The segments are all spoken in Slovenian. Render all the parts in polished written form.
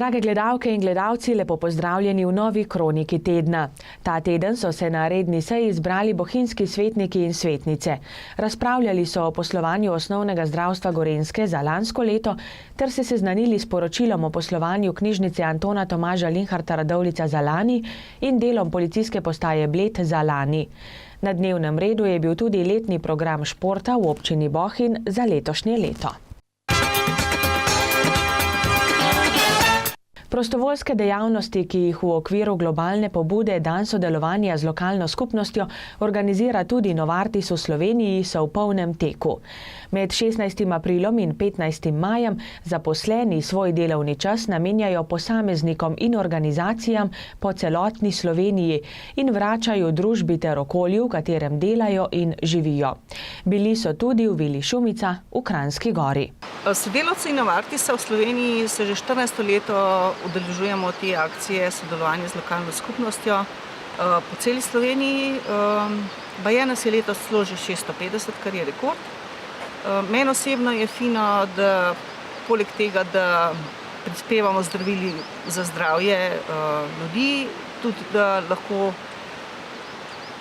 Drage gledalke in gledalci, lepo pozdravljeni v novi kroniki tedna. Ta teden so se na redni seji zbrali bohinjski svetniki in svetnice. Razpravljali so o poslovanju osnovnega zdravstva Gorenjske za lansko leto ter se seznanili s poročilom o poslovanju knjižnice Antona Tomaža Linharta Radovljica za lani in delom policijske postaje Bled za lani. Na dnevnem redu je bil tudi letni program športa v občini Bohinj za letošnje leto. Prostovoljske dejavnosti, ki jih v okviru globalne pobude Dan sodelovanja z lokalno skupnostjo organizira tudi Novartis v Sloveniji, so v polnem teku. Med 16. aprilom in 15. majem zaposleni svoj delovni čas namenjajo posameznikom in organizacijam po celotni Sloveniji in vračajo družbi ter okolju, v katerem delajo in živijo. Bili so tudi v Vili Šumica v Kranjski Gori. Sodelavci Novartisa v Sloveniji se že 14. leto udeležujemo te akcije sodelovanja z lokalno skupnostjo po celi Sloveniji. Baje nas je letos celo že 650, kar je rekord. Meni osebno je fino, da poleg tega, da prispevamo zdravili za zdravje ljudi, tudi da lahko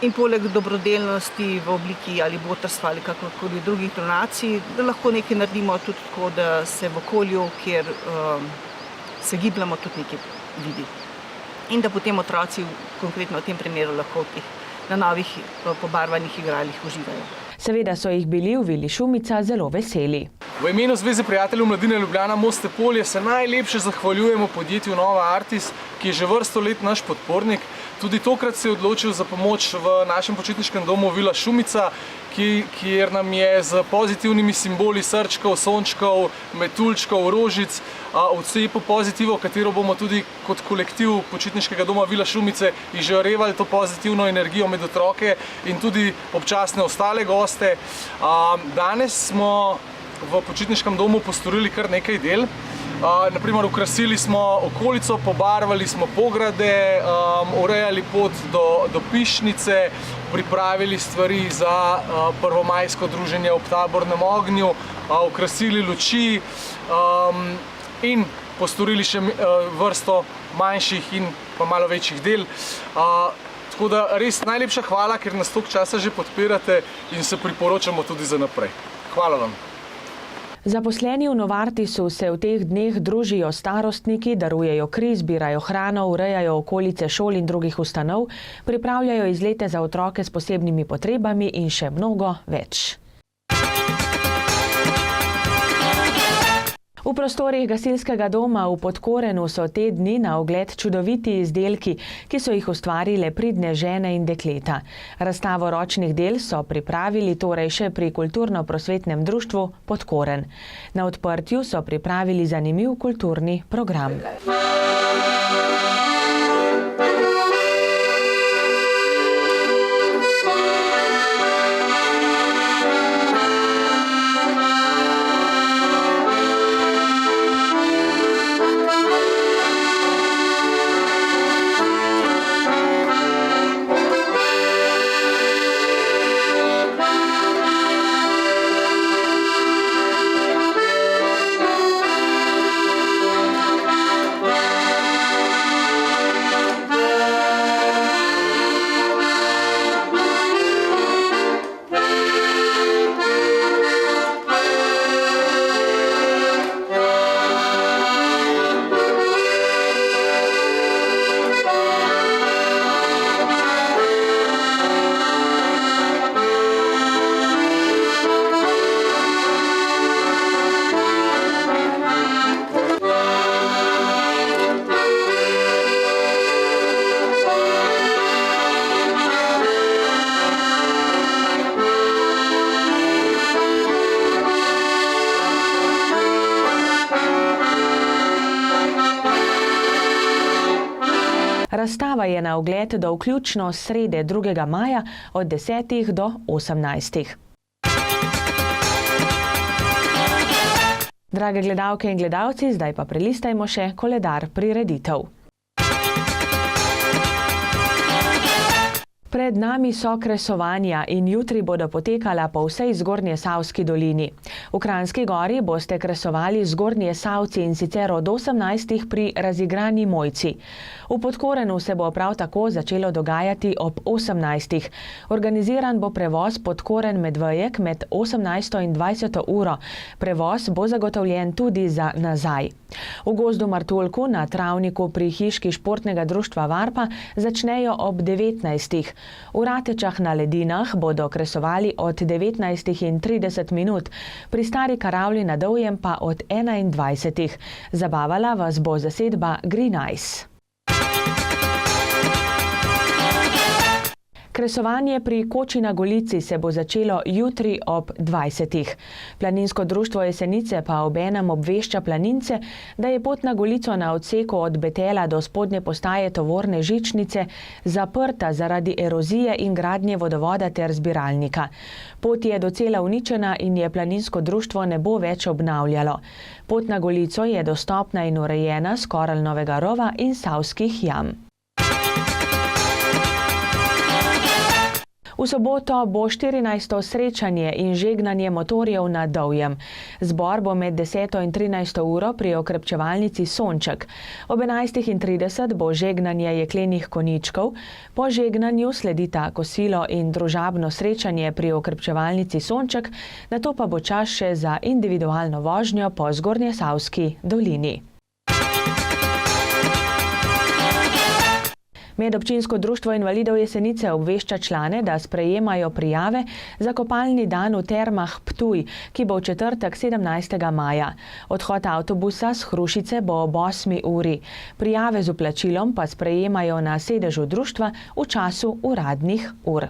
in poleg dobrodelnosti v obliki ali botrstva ali kakorkoli drugih donacij, da lahko nekaj naredimo tudi tako, da se v okolju, kjer se gibljamo, tudi nekaj vidi. In da potem otroci, konkretno v tem primeru, lahko na novih pobarvanih igralih uživajo. Seveda so jih bili v Vili Šumica zelo veseli. V imenu Zveze prijateljev mladine Ljubljana Moste Polje se najlepše zahvaljujemo podjetju Novartis, ki je že vrsto let naš podpornik. Tudi tokrat se je odločil za pomoč v našem počitniškem domu Vila Šumica, kjer nam je z pozitivnimi simboli srčkov, sončkov, metuljčkov, rožic odcepo pozitivo, katero bomo tudi kot kolektiv počitniškega doma Vila Šumice izžarevali to pozitivno energijo med otroke in tudi občasne ostale goste. Danes smo v počitniškem domu postorili kar nekaj del. Naprimer, okrasili smo okolico, pobarvali smo pograde, urejali pot do Pišnice, pripravili stvari za prvomajsko druženje ob tabornem ognju, okrasili luči in postorili še vrsto manjših in pa malo večjih del. Tako da res najlepša hvala, ker nas toliko časa že podpirate in se priporočamo tudi za naprej. Hvala vam. Zaposleni v Novartisu se v teh dneh družijo starostniki, darujejo kri, zbirajo hrano, urejajo okolice šol in drugih ustanov, pripravljajo izlete za otroke s posebnimi potrebami in še mnogo več. V prostorih gasilskega doma v Podkorenu so te dni na ogled čudoviti izdelki, ki so jih ustvarile pridne žene in dekleta. Razstavo ročnih del so pripravili torej še pri kulturno-prosvetnem društvu Podkoren. Na odprtju so pripravili zanimiv kulturni program. Razstava je na ogled do vključno srede 2. maja od 10. do 18. Drage gledalke in gledalci, zdaj pa prelistajmo še koledar prireditev. Pred nami so kresovanja in jutri bodo potekala po vsej Zgornjesavski dolini. V Kranjski Gori boste kresovali Zgornjesavci in sicer od 18. pri razigrani Mojci. V Podkorenu se bo prav tako začelo dogajati ob 18. Organiziran bo prevoz Podkoren-Medvejek med 18. in 20. uro. Prevoz bo zagotovljen tudi za nazaj. V gozdu Martuljku na travniku pri hiški športnega društva Varpa začnejo ob 19. V Ratečah na Ledinah bodo kresovali od 19:30, pri Stari Karavli na Dovjem pa od 21. Zabavala vas bo zasedba Green Ice. Kresovanje pri Koči na Golici se bo začelo jutri ob 20. Planinsko društvo Jesenice pa obenem obvešča planince, da je pot na Golico na odseku od Betela do spodnje postaje tovorne žičnice zaprta zaradi erozije in gradnje vodovoda ter zbiralnika. Pot je docela uničena in je planinsko društvo ne bo več obnavljalo. Pot na Golico je dostopna in urejena s Koralnovega rova in Savskih jam. V soboto bo 14. srečanje in žegnanje motorjev na Dovjem. Zbor bo med 10. in 13. uro pri okrepčevalnici Sonček. Ob 11:30 bo žegnanje jeklenih konjičkov. Po žegnanju sledita kosilo in družabno srečanje pri okrepčevalnici Sonček, nato pa bo čas še za individualno vožnjo po Zgornjesavski dolini. Medobčinsko društvo invalidov Jesenice obvešča člane, da sprejemajo prijave za kopalni dan v Termah Ptuj, ki bo v četrtek 17. maja. Odhod avtobusa s Hrušice bo ob 8. uri. Prijave z vplačilom pa sprejemajo na sedežu društva v času uradnih ur.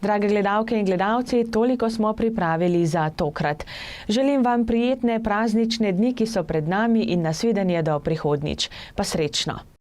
Drage gledalke in gledalci, toliko smo pripravili za tokrat. Želim vam prijetne praznične dni, ki so pred nami in nasvidenje do prihodnjič. Pa srečno!